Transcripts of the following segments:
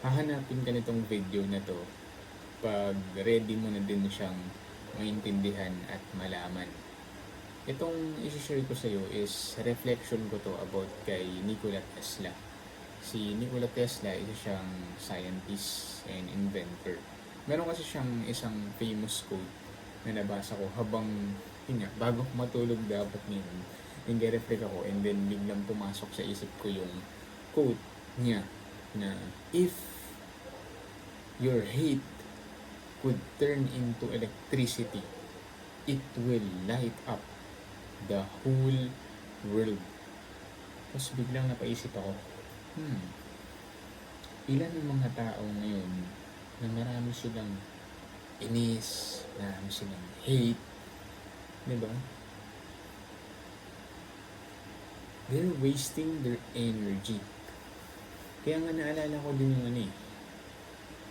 hahanapin ka nitong video na to pag ready mo na din siyang maintindihan at malaman. Itong isi-share ko sa iyo is reflection ko to about kay Nikola Tesla. Si Nikola Tesla, isa siyang scientist and inventor. Meron kasi siyang isang famous quote na nabasa ko habang, bago ko matulog dapat ngayon, nag-reflect ako and then biglang pumasok sa isip ko yung quote niya na if your hate could turn into electricity, it will light up the whole world. Tapos biglang napaisip ako, ilan ang mga tao ngayon na marami silang inis, marami silang hate, diba? They're wasting their energy. Kaya nga naalala ko din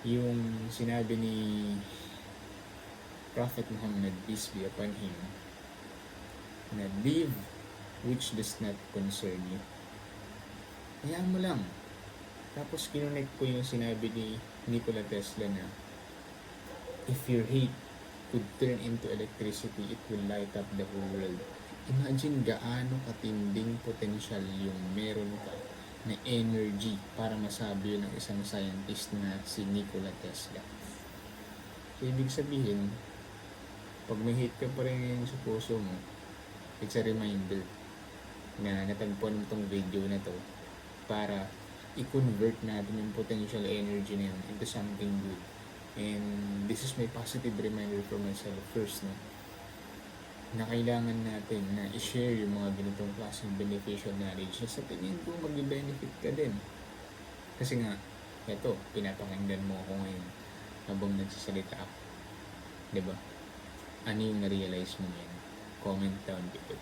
yung sinabi ni Prophet Muhammad, peace be upon him, na live which does not concern you. Hayaan mo lang. Tapos kinonect ko yung sinabi ni Nikola Tesla na if your hate could turn into electricity, it will light up the whole world. Imagine gaano katinding potential yung meron ka na energy para masabi yun ng isang scientist na si Nikola Tesla. So, ibig sabihin, pag may hate ka pa rin sa puso mo, it's a reminder na natagpuan mo itong video na to para i-convert natin yung potential energy na yun into something good. And this is my positive reminder for myself first, na kailangan natin na i-share yung mga ganitong klaseng beneficial knowledge na sa tingin ko mag-benefit ka din. Kasi nga, eto, pinapakinggan mo ako ngayon habang nagsasalita ako. Diba? Ano yung na-realize mo ngayon? Comment down below.